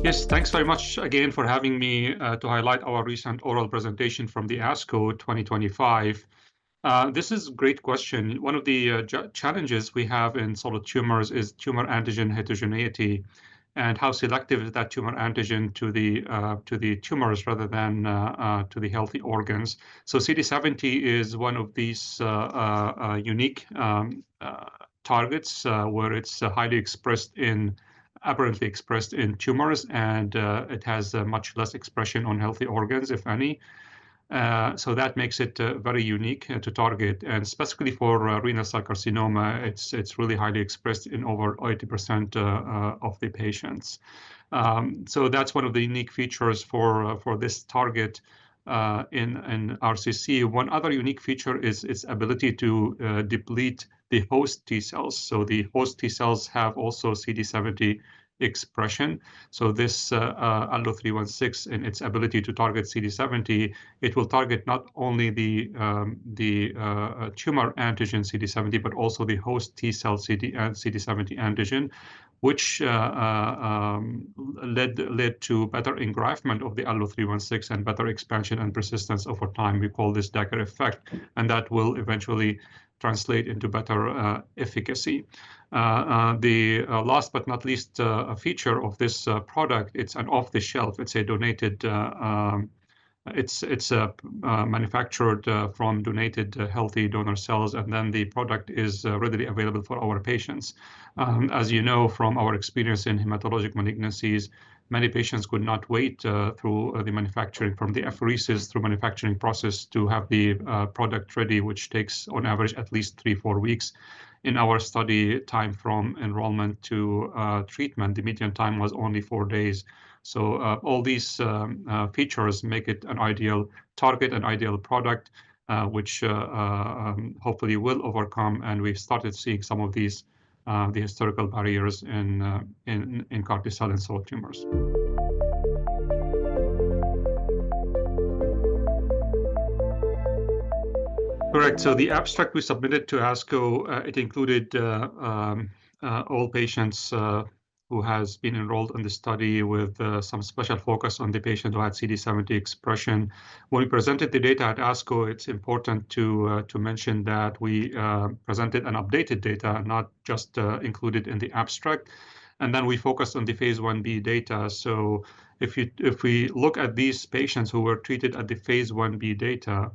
Yes, thanks very much again for having me to highlight our recent oral presentation from the ASCO 2025. This is a great question. One of the challenges we have in solid tumors is tumor antigen heterogeneity, and how selective is that tumor antigen to the tumors rather than to the healthy organs. So CD70 is one of these unique targets where it's aberrantly expressed in tumors, and it has much less expression on healthy organs, if any. So that makes it very unique to target, and specifically for renal cell carcinoma, it's really highly expressed in over 80% of the patients. So that's one of the unique features for this target in RCC. One other unique feature is its ability to deplete the host T cells. So the host T cells have also CD70 expression. So this ALLO-316, in its ability to target CD70, it will target not only the tumor antigen CD70, but also the host T cell CD70 antigen, which led to better engraftment of the ALLO-316 and better expansion and persistence over time. We call this Dagger effect, and that will eventually translate into better efficacy. The last but not least feature of this product, it's an off-the-shelf. It's a donated. It's manufactured from donated healthy donor cells, and then the product is readily available for our patients. As you know from our experience in hematologic malignancies, many patients could not wait through the manufacturing, from the apheresis through manufacturing process, to have the product ready, which takes on average at least 3-4 weeks. In our study, time from enrollment to treatment, the median time was only 4 days. So all these features make it an ideal target, an ideal product, which hopefully will overcome. And we've started seeing some of these the historical barriers in CAR T-cell and solid tumors. Correct. So the abstract we submitted to ASCO, it included all patients who has been enrolled in the study, with some special focus on the patient who had CD70 expression. When we presented the data at ASCO, it's important to mention that we presented an updated data, not just included in the abstract. And then we focused on the phase 1b data. So if we look at these patients who were treated at the phase 1b data,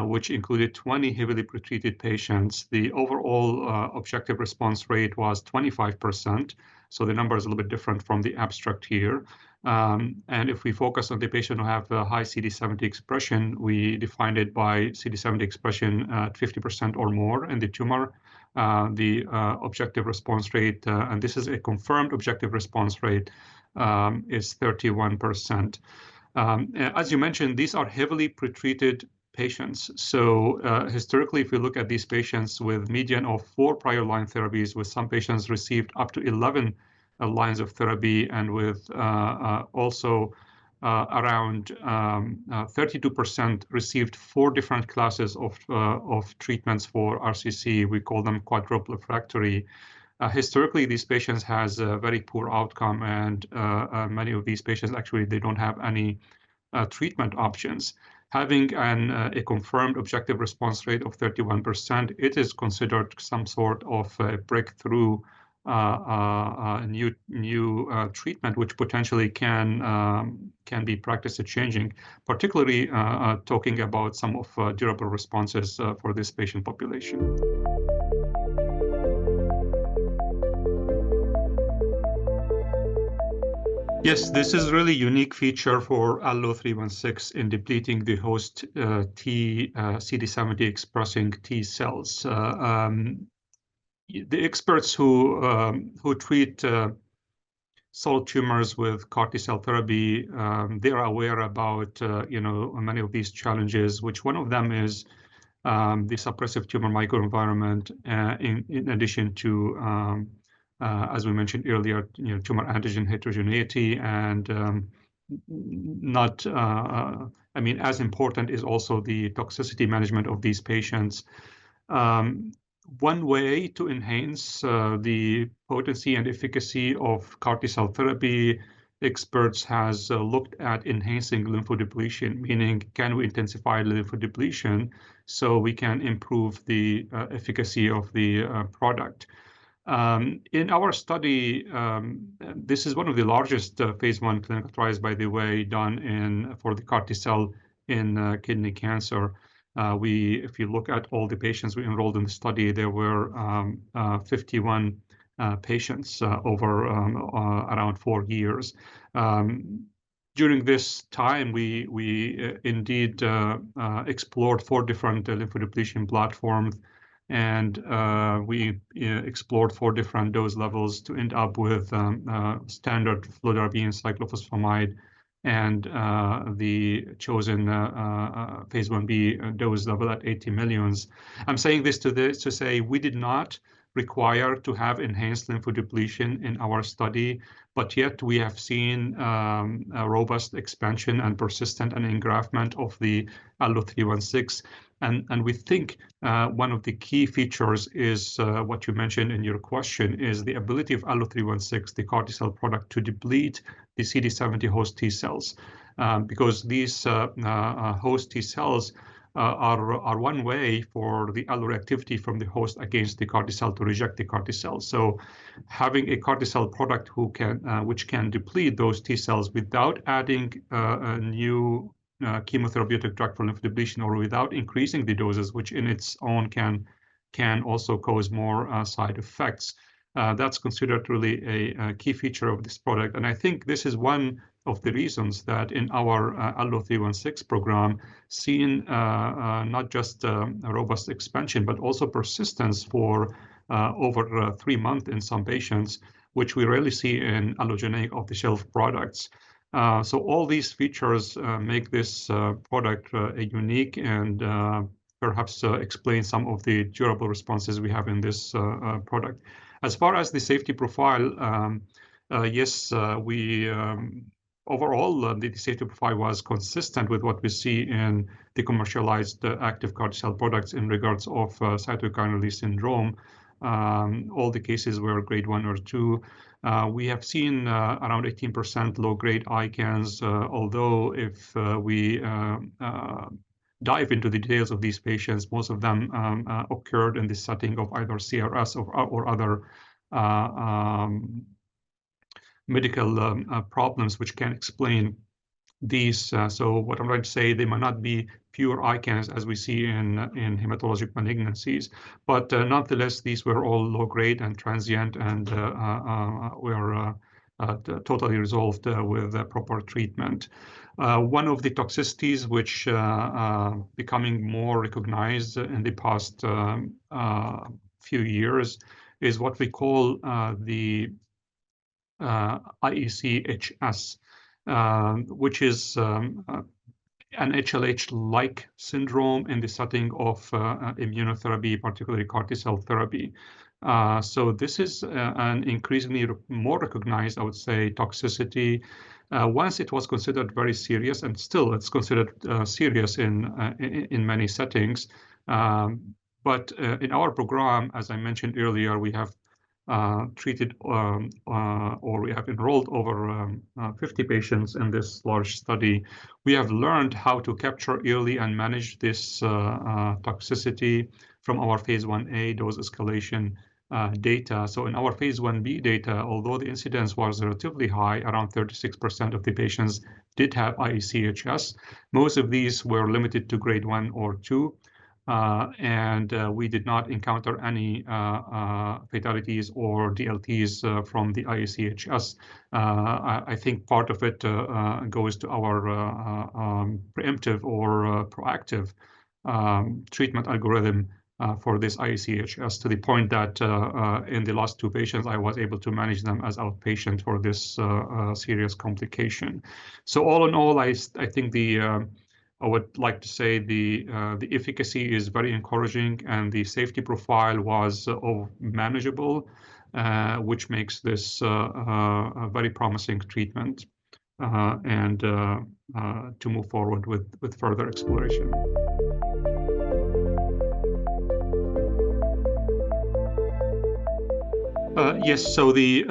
which included 20 heavily pretreated patients, the overall objective response rate was 25%. So the number is a little bit different from the abstract here. And if we focus on the patient who have a high CD70 expression, we defined it by CD70 expression at 50% or more in the tumor. The objective response rate, and this is a confirmed objective response rate, is 31%. As you mentioned, these are heavily pretreated patients. So historically, if we look at these patients with median of 4 prior line therapies, with some patients received up to 11 lines of therapy, and with also around 32% received 4 different classes of treatments for RCC. We call them quadruple refractory. Historically, these patients has a very poor outcome, and many of these patients actually, they don't have any treatment options. Having a confirmed objective response rate of 31%, it is considered some sort of a breakthrough new treatment, which potentially can be practice changing, particularly talking about some of durable responses for this patient population. Yes, this is really unique feature for ALLO-316 in depleting the host CD70 expressing T cells. The experts who treat solid tumors with CAR T-cell therapy, they are aware about many of these challenges, which one of them is the suppressive tumor microenvironment, in addition to as we mentioned earlier, tumor antigen heterogeneity, and as important is also the toxicity management of these patients. One way to enhance the potency and efficacy of CAR T-cell therapy experts has looked at enhancing lymphodepletion, meaning can we intensify lymphodepletion so we can improve the efficacy of the product. In our study, this is one of the largest phase 1 clinical trials, by the way, done for the CAR T-cell in kidney cancer. If you look at all the patients we enrolled in the study, there were 51 patients over around 4 years. During this time, we indeed explored 4 different lymphodepletion platforms, and we explored 4 different dose levels to end up with standard fludarabine cyclophosphamide and the chosen phase 1b dose level at 80 millions. I'm saying this to say we did not require to have enhanced lymphodepletion in our study, but yet we have seen a robust expansion and persistent and engraftment of the ALLO-316. And we think one of the key features is what you mentioned in your question, is the ability of ALLO-316, the CAR T-cell product, to deplete the CD70 host T-cells, because these host T-cells are one way for the alloreactivity from the host against the CAR T-cell to reject the CAR T-cell. So having a CAR T-cell product which can deplete those T-cells without adding a new chemotherapeutic drug for lymphodepletion, or without increasing the doses, which in its own can also cause more side effects. That's considered really a key feature of this product. And I think this is one of the reasons that in our ALLO-316 program, seen not just a robust expansion, but also persistence for over 3 months in some patients, which we rarely see in allogeneic off-the-shelf products. So all these features make this product unique and perhaps explain some of the durable responses we have in this product. As far as the safety profile, yes, overall, the safety profile was consistent with what we see in the commercialized active CAR T-cell products in regards of cytokine release syndrome. All the cases were grade 1 or 2. We have seen around 18% low-grade ICANS, although if we dive into the details of these patients, most of them occurred in the setting of either CRS or other medical problems, which can explain these. So what I'm trying to say, they might not be pure ICANS as we see in hematologic malignancies, but nonetheless, these were all low-grade and transient, and were totally resolved with proper treatment. One of the toxicities which becoming more recognized in the past few years is what we call the IEC-HS, which is an HLH-like syndrome in the setting of immunotherapy, particularly CAR T-cell therapy. So this is an increasingly more recognized, I would say, toxicity. Once it was considered very serious, and still it's considered serious in many settings. But in our program, as I mentioned earlier, we have treated or we have enrolled over 50 patients in this large study. We have learned how to capture early and manage this toxicity from our phase 1A dose escalation data. So in our phase 1B data, although the incidence was relatively high, around 36% of the patients did have IEC-HS. Most of these were limited to grade 1 or 2. And we did not encounter any fatalities or DLTs from the IEC-HS. I think part of it goes to our preemptive or proactive treatment algorithm for this IEC-HS, to the point that in the last 2 patients, I was able to manage them as outpatient for this serious complication. So all in all, I think I would like to say the efficacy is very encouraging, and the safety profile was manageable, which makes this a very promising treatment, and to move forward with further exploration. Yes, so the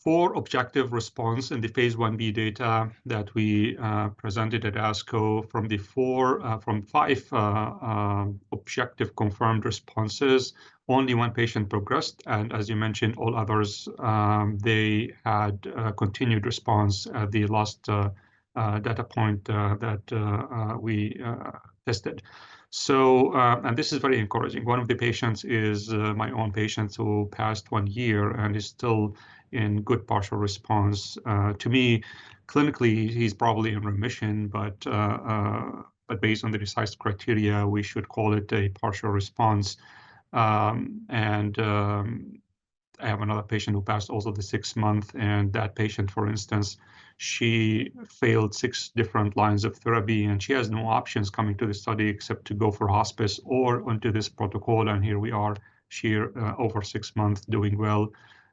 4 objective response in the phase 1b data that we presented at ASCO. From 5 objective confirmed responses, only 1 patient progressed, and as you mentioned, all others, they had continued response at the last data point that we tested. So, and this is very encouraging. One of the patients is my own patient who passed 1 year and is still in good partial response. To me, clinically, he's probably in remission, but based on the RECISE criteria, we should call it a partial response. I have another patient who passed also the 6 month, and that patient, for instance, she failed 6 different lines of therapy, and she has no options coming to the study except to go for hospice or onto this protocol. And here we are, she over 6 months doing well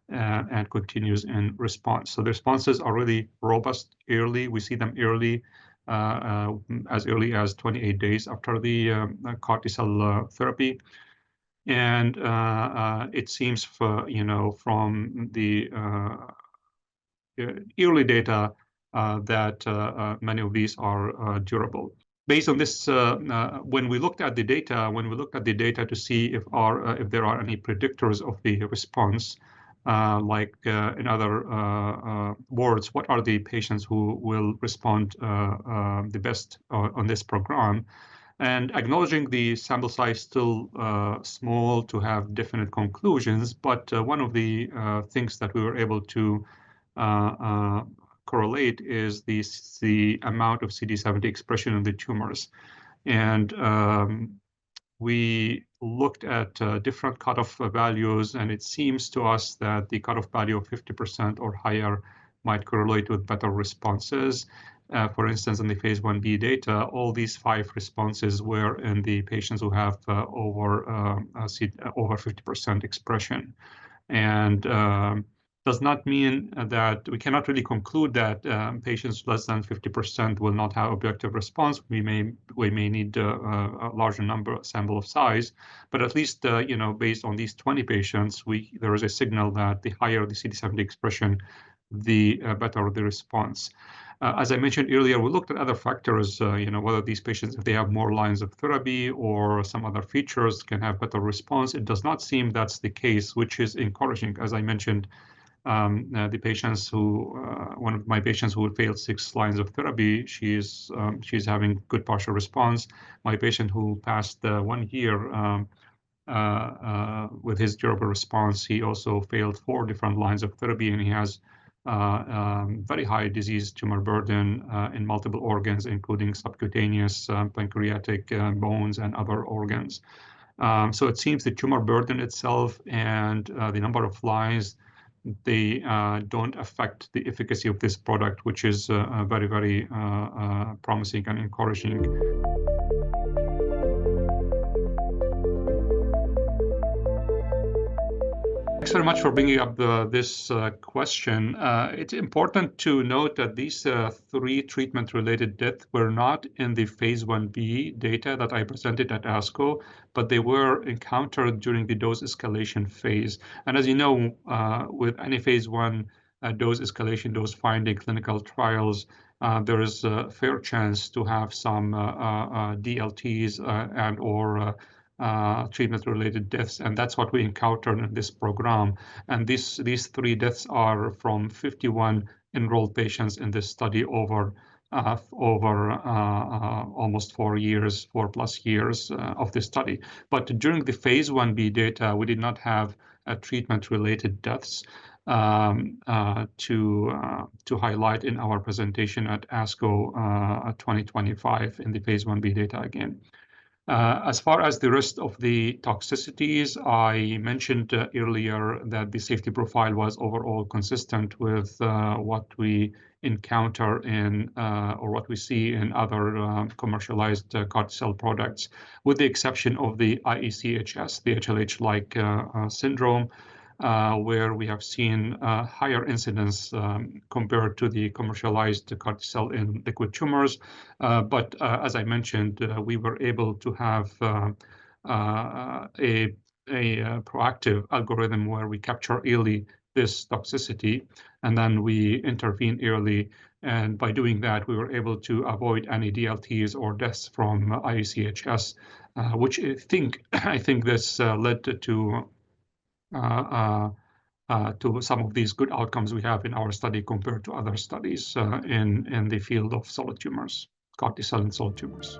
and continues in response. So the responses are really robust early. We see them early, as early as 28 days after the CAR T-cell therapy. And it seems, from the early data that many of these are durable. Based on this, when we looked at the data to see if there are any predictors of the response, like in other words, what are the patients who will respond the best on this program? And acknowledging the sample size still small to have definite conclusions, but one of the things that we were able to correlate is the amount of CD70 expression in the tumors. And we looked at different cutoff values, and it seems to us that the cutoff value of 50% or higher might correlate with better responses. For instance, in the phase 1b data, all these 5 responses were in the patients who have over 50% expression. And does not mean that we cannot really conclude that patients less than 50% will not have objective response. We may need a larger sample of size, but at least based on these 20 patients, there is a signal that the higher the CD70 expression, the better the response. As I mentioned earlier, we looked at other factors, whether these patients, if they have more lines of therapy or some other features, can have better response. It does not seem that's the case, which is encouraging. As I mentioned, the patients one of my patients who failed 6 lines of therapy, she's having good partial response. My patient who passed 1 year with his durable response, he also failed 4 different lines of therapy, and he has very high disease tumor burden in multiple organs, including subcutaneous, pancreatic, bones, and other organs. So it seems the tumor burden itself and the number of lines, they don't affect the efficacy of this product, which is very, very promising and encouraging. Thanks very much for bringing up this question. It's important to note that these 3 treatment-related deaths were not in the phase 1b data that I presented at ASCO, but they were encountered during the dose escalation phase. And as you know, with any phase 1 dose escalation, dose finding clinical trials, there is a fair chance to have some DLTs and/or treatment-related deaths, and that's what we encountered in this program. And these 3 deaths are from 51 enrolled patients in this study over almost 4+ years of the study. But during the phase 1b data, we did not have treatment-related deaths to highlight in our presentation at ASCO 2025 in the phase 1b data again. As far as the rest of the toxicities, I mentioned earlier that the safety profile was overall consistent with what we encounter in or what we see in other commercialized CAR T-cell products, with the exception of the IECHS, the HLH-like syndrome, where we have seen higher incidence compared to the commercialized CAR T-cell in liquid tumors. But as I mentioned, we were able to have a proactive algorithm where we capture early this toxicity. and then we intervene early. And by doing that, we were able to avoid any DLTs or deaths from IECHS, which I think this led to some of these good outcomes we have in our study compared to other studies in the field of solid tumors, CAR T-cell in solid tumors.